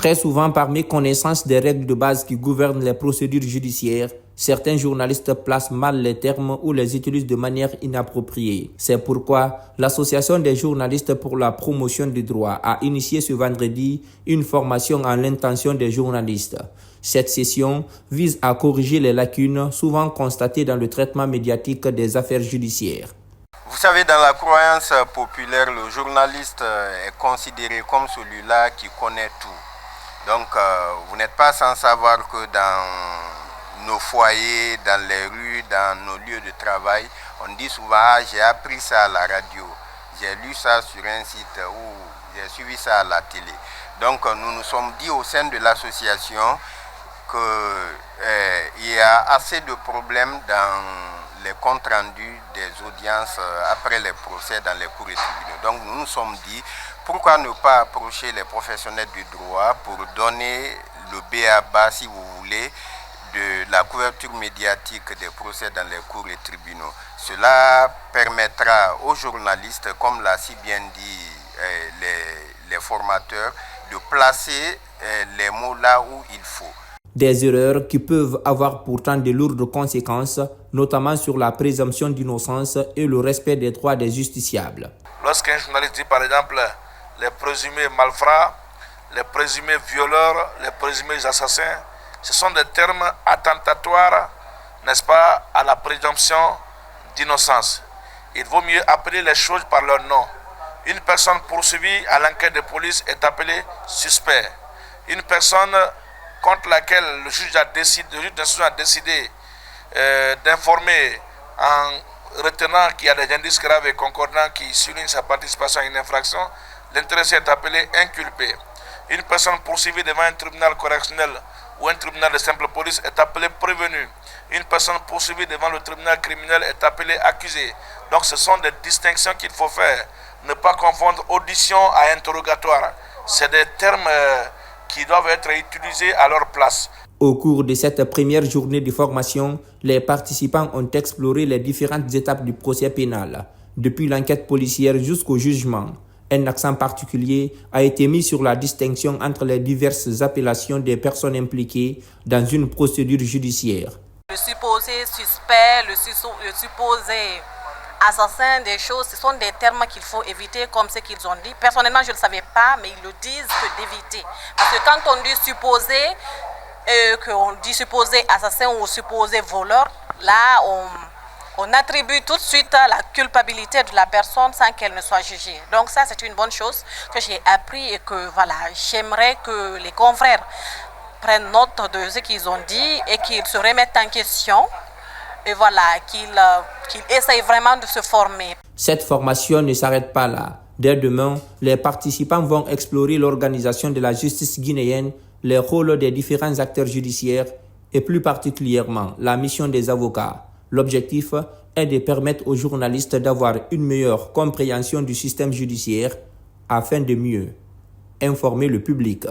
Très souvent, par méconnaissance des règles de base qui gouvernent les procédures judiciaires, certains journalistes placent mal les termes ou les utilisent de manière inappropriée. C'est pourquoi l'Association des journalistes pour la promotion du droit a initié ce vendredi une formation en l'intention des journalistes. Cette session vise à corriger les lacunes souvent constatées dans le traitement médiatique des affaires judiciaires. Vous savez, dans la croyance populaire, le journaliste est considéré comme celui-là qui connaît tout. Donc, vous n'êtes pas sans savoir que dans nos foyers, dans les rues, dans nos lieux de travail, on dit souvent « Ah, j'ai appris ça à la radio, j'ai lu ça sur un site ou j'ai suivi ça à la télé ». Donc, nous nous sommes dit au sein de l'association qu'il y a assez de problèmes dans les comptes rendus des audiences après les procès dans les cours et tribunaux. Donc nous nous sommes dit, pourquoi ne pas approcher les professionnels du droit pour donner le b.a.-ba, si vous voulez, de la couverture médiatique des procès dans les cours et tribunaux. Cela permettra aux journalistes, comme l'a si bien dit les formateurs, de placer les mots là où il faut. Des erreurs qui peuvent avoir pourtant de lourdes conséquences, notamment sur la présomption d'innocence et le respect des droits des justiciables. Lorsqu'un journaliste dit par exemple les présumés malfrats, les présumés violeurs, les présumés assassins, ce sont des termes attentatoires, n'est-ce pas, à la présomption d'innocence. Il vaut mieux appeler les choses par leur nom. Une personne poursuivie à l'enquête de police est appelée suspect. Une personne contre laquelle le juge d'instruction a décidé d'informer en retenant qu'il y a des indices graves et concordants qui soulignent sa participation à une infraction, l'intéressé est appelé inculpé. Une personne poursuivie devant un tribunal correctionnel ou un tribunal de simple police est appelée prévenu. Une personne poursuivie devant le tribunal criminel est appelée accusé. Donc ce sont des distinctions qu'il faut faire. Ne pas confondre audition à interrogatoire. C'est des termes qui doivent être utilisés à leur place. Au cours de cette première journée de formation, les participants ont exploré les différentes étapes du procès pénal, depuis l'enquête policière jusqu'au jugement. Un accent particulier a été mis sur la distinction entre les diverses appellations des personnes impliquées dans une procédure judiciaire. Le supposé suspect, le supposé assassin, des choses, ce sont des termes qu'il faut éviter comme ce qu'ils ont dit. Personnellement, je ne le savais pas, mais ils le disent que d'éviter. Parce que quand on dit supposé, qu'on dit supposé assassin ou supposé voleur, là, on attribue tout de suite la culpabilité de la personne sans qu'elle ne soit jugée. Donc ça, c'est une bonne chose que j'ai appris et que voilà, j'aimerais que les confrères prennent note de ce qu'ils ont dit et qu'ils se remettent en question. Et voilà, qu'ils essayent vraiment de se former. Cette formation ne s'arrête pas là. Dès demain, les participants vont explorer l'organisation de la justice guinéenne, les rôles des différents acteurs judiciaires et plus particulièrement la mission des avocats. L'objectif est de permettre aux journalistes d'avoir une meilleure compréhension du système judiciaire afin de mieux informer le public.